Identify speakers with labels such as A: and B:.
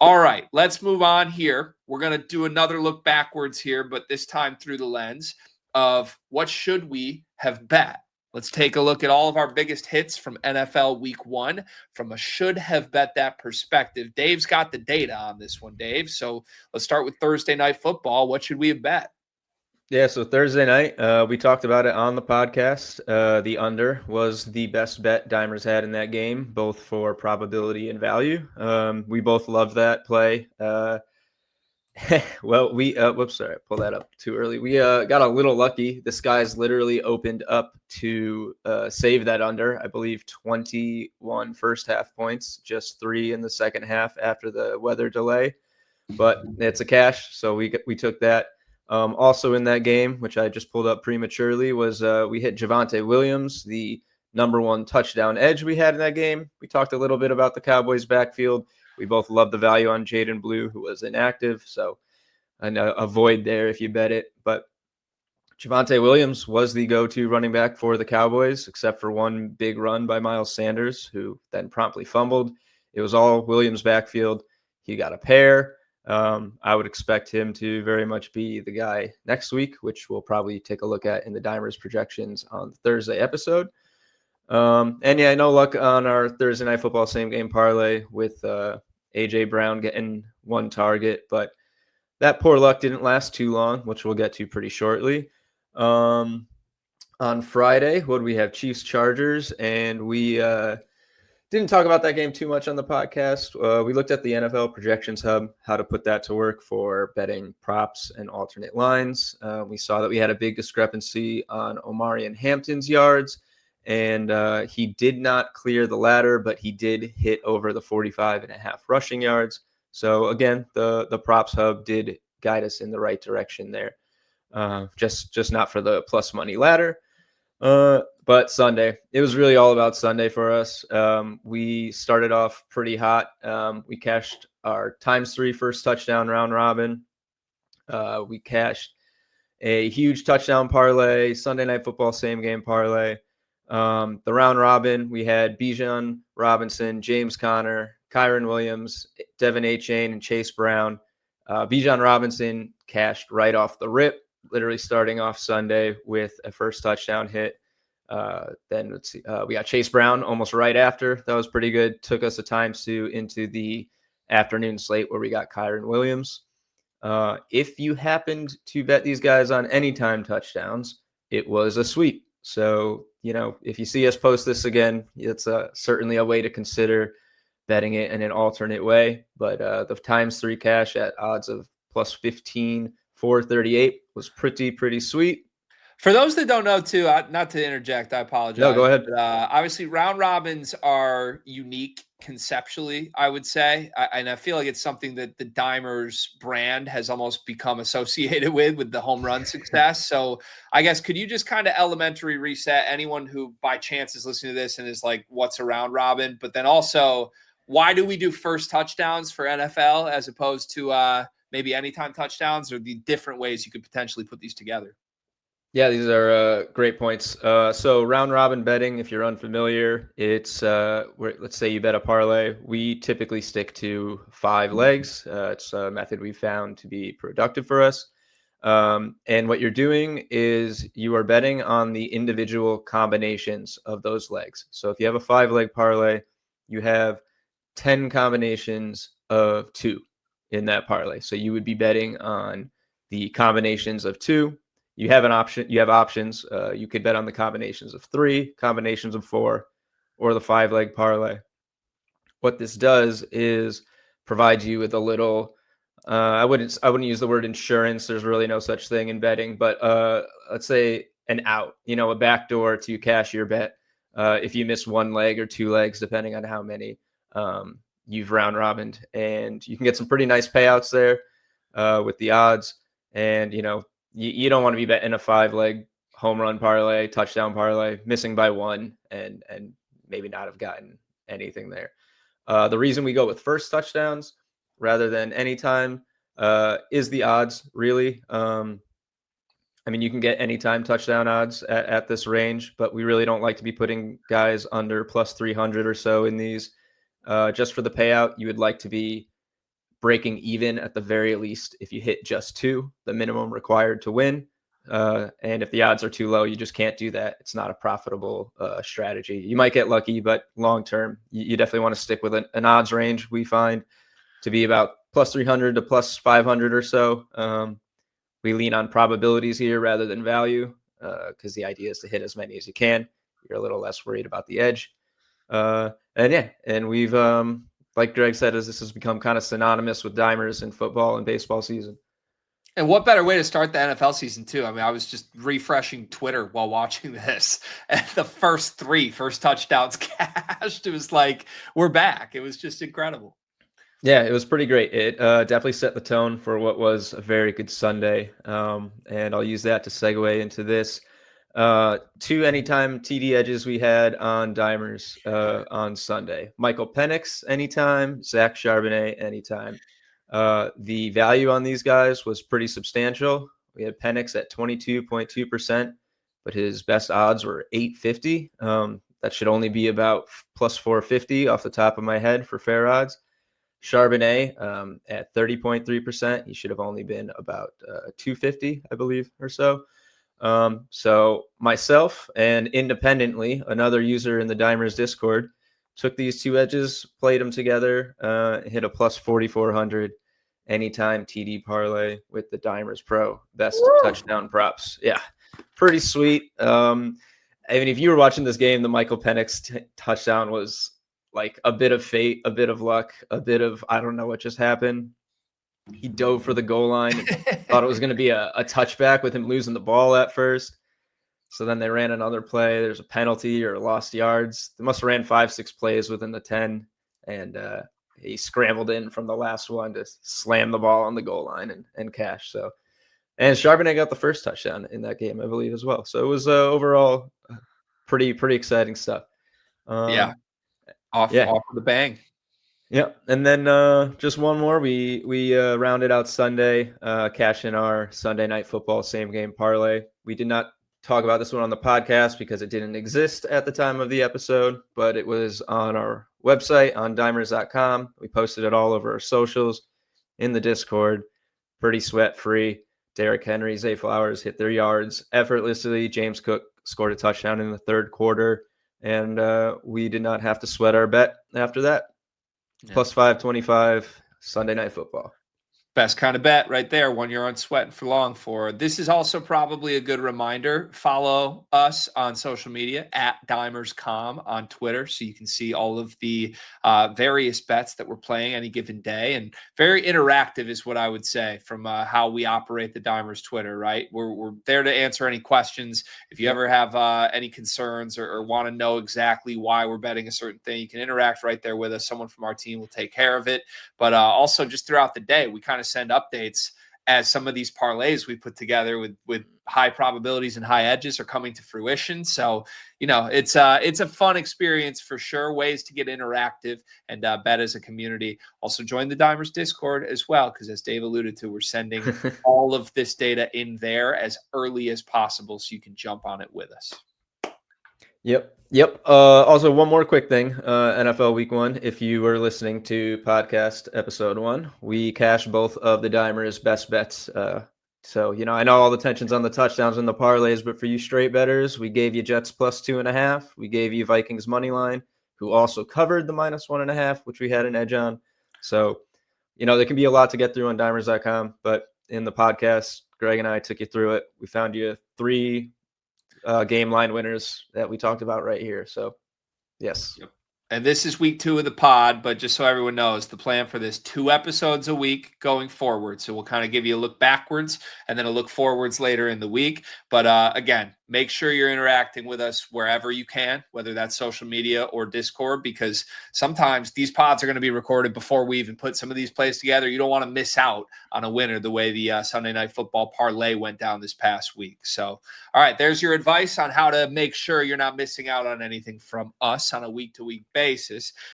A: All right, let's move on here. We're going to do another look backwards here, but this time through the lens of what should we have bet. Let's take a look at all of our biggest hits from NFL Week 1 from a should have bet that perspective. Dave's got the data on this one, Dave. So let's start with Thursday Night Football. What should we have bet?
B: Yeah, so Thursday night, we talked about it on the podcast. The under was the best bet Dimers had in that game, both for probability and value. We both loved that play. Well, whoops, sorry, I pulled that up too early. We got a little lucky. The skies literally opened up to save that under. I believe 21 first half points, just 3 in the second half after the weather delay. But it's a cash, so we took that. Also in that game, which I just pulled up prematurely, was we hit Javonte Williams, the number 1 touchdown edge we had in that game. We talked a little bit about the Cowboys' backfield. We both love the value on Jaden Blue, who was inactive, so a void there if you bet it. But Javonte Williams was the go-to running back for the Cowboys, except for one big run by Miles Sanders, who then promptly fumbled. It was all Williams' backfield. He got a pair. I would expect him to very much be the guy next week, which we'll probably take a look at in the Dimers projections on the Thursday episode. And yeah, no luck on our Thursday Night Football same game parlay with A.J. Brown getting 1 target, but that poor luck didn't last too long, which we'll get to pretty shortly. On Friday, what do we have? Chiefs Chargers, and we didn't talk about that game too much on the podcast. We looked at the NFL Projections Hub, how to put that to work for betting props and alternate lines. We saw that we had a big discrepancy on Omari and Hampton's yards, and he did not clear the ladder, but he did hit over the 45.5 rushing yards. So again, the props hub did guide us in the right direction there. Just not for the plus money ladder. But Sunday, it was really all about Sunday for us. We started off pretty hot. We cashed our ×3 first touchdown round robin. We cashed a huge touchdown parlay, Sunday Night Football same game parlay. The round robin, we had Bijan Robinson, James Conner, Kyron Williams, Devin Achane, and Chase Brown. Bijan Robinson cashed right off the rip, literally starting off Sunday with a first touchdown hit. Then let's see, we got Chase Brown almost right after. That was pretty good. Took us a ×2 into the afternoon slate where we got Kyron Williams. If you happened to bet these guys on anytime touchdowns, it was a sweep. So, if you see us post this again, it's certainly a way to consider betting it in an alternate way. But the ×3 cash at odds of plus 15, 438 was pretty sweet.
A: For those that don't know, too, not to interject, I apologize.
B: No, go ahead.
A: But, obviously, round robins are unique conceptually, I would say. And I feel like it's something that the Dimers brand has almost become associated with the home run success. So I guess, could you just kind of elementary reset anyone who by chance is listening to this and is like, what's a round robin? But then also, why do we do first touchdowns for NFL as opposed to maybe anytime touchdowns, or the different ways you could potentially put these together?
B: Yeah, these are great points. So round robin betting, if you're unfamiliar, it's let's say you bet a parlay. We typically stick to 5 legs. It's a method we found to be productive for us. And what you're doing is you are betting on the individual combinations of those legs. So if you have a 5-leg parlay, you have 10 combinations of 2 in that parlay. So you would be betting on the combinations of 2. You have options. You could bet on the combinations of 3, combinations of 4, or the 5-leg parlay. What this does is provide you with a little, I wouldn't use the word insurance. There's really no such thing in betting, but let's say an out, a backdoor to cash your bet. If you miss 1 leg or 2 legs, depending on how many you've round robined, and you can get some pretty nice payouts there with the odds. And, you don't want to be betting a 5-leg home run parlay, touchdown parlay, missing by 1 and maybe not have gotten anything there. The reason we go with first touchdowns rather than anytime is the odds, really. You can get anytime touchdown odds at this range, but we really don't like to be putting guys under plus 300 or so in these. Just for the payout, you would like to be breaking even at the very least if you hit just 2, the minimum required to win. And if the odds are too low, you just can't do that. It's not a profitable strategy. You might get lucky, but long term, you definitely want to stick with an odds range we find to be about plus 300 to plus 500 or so. We lean on probabilities here rather than value because the idea is to hit as many as you can. You're a little less worried about the edge. And we've, like Greg said, as this has become kind of synonymous with dimers in football and baseball season.
A: And what better way to start the NFL season too? I mean, I was just refreshing Twitter while watching this, and the first touchdowns cashed. It was like, we're back. It was just incredible.
B: Yeah, it was pretty great. It definitely set the tone for what was a very good Sunday. And I'll use that to segue into this. 2 anytime TD edges we had on dimers on Sunday. Michael Penix anytime, Zach Charbonnet anytime. The value on these guys was pretty substantial. We had Penix at 22.2%, but his best odds were 850. That should only be about plus 450 off the top of my head for fair odds. Charbonnet at 30.3%. He should have only been about 250, I believe, or so. So myself and independently, another user in the Dimers Discord took these 2 edges, played them together, hit a plus 4,400 anytime TD parlay with the Dimers Pro best touchdown props. Yeah, pretty sweet. I mean, if you were watching this game, the Michael Penix touchdown was like a bit of fate, a bit of luck, a bit of I don't know what just happened. He dove for the goal line and thought it was going to be a touchback with him losing the ball at first. So then they ran another play. There's a penalty or lost yards. They must have ran 5-6 plays within the 10. And he scrambled in from the last one to slam the ball on the goal line and cash. So, and Charbonnet got the first touchdown in that game, I believe, as well. So it was overall pretty exciting stuff.
A: Off with the bang.
B: Yeah, and then just one more. We rounded out Sunday, cashing our Sunday Night Football same game parlay. We did not talk about this one on the podcast because it didn't exist at the time of the episode, but it was on our website on dimers.com. We posted it all over our socials, in the Discord. Pretty sweat free. Derrick Henry, Zay Flowers hit their yards effortlessly. James Cook scored a touchdown in the third quarter, and we did not have to sweat our bet after that. Yeah. Plus 525 Sunday Night Football.
A: Best kind of bet right there, one you aren't sweating for long for. This is also probably a good reminder. Follow us on social media at DimersCom on Twitter so you can see all of the various bets that we're playing any given day. And very interactive is what I would say from how we operate the Dimers Twitter, right? We're there to answer any questions. If you ever have any concerns or want to know exactly why we're betting a certain thing, you can interact right there with us. Someone from our team will take care of it. But also just throughout the day, we kind of send updates as some of these parlays we put together with high probabilities and high edges are coming to fruition. So, it's a fun experience for sure. Ways to get interactive and bet as a community. Also join the Dimers Discord as well, because as Dave alluded to, we're sending all of this data in there as early as possible so you can jump on it with us.
B: Yep. Also, one more quick thing. NFL Week 1, if you were listening to podcast episode 1, we cashed both of the Dimers' best bets. So, I know all the tension's on the touchdowns and the parlays, but for you straight bettors, we gave you Jets plus 2.5. We gave you Vikings money line, who also covered the minus 1.5, which we had an edge on. So, there can be a lot to get through on dimers.com, but in the podcast, Greg and I took you through it. We found you 3 game line winners that we talked about right here. So, yes.
A: Yep. And this is week 2 of the pod, but just so everyone knows, the plan for this 2 episodes a week going forward. So we'll kind of give you a look backwards and then a look forwards later in the week. But again, make sure you're interacting with us wherever you can, whether that's social media or Discord, because sometimes these pods are going to be recorded before we even put some of these plays together. You don't want to miss out on a winner the way the Sunday Night Football parlay went down this past week. So, all right, there's your advice on how to make sure you're not missing out on anything from us on a week-to-week basis.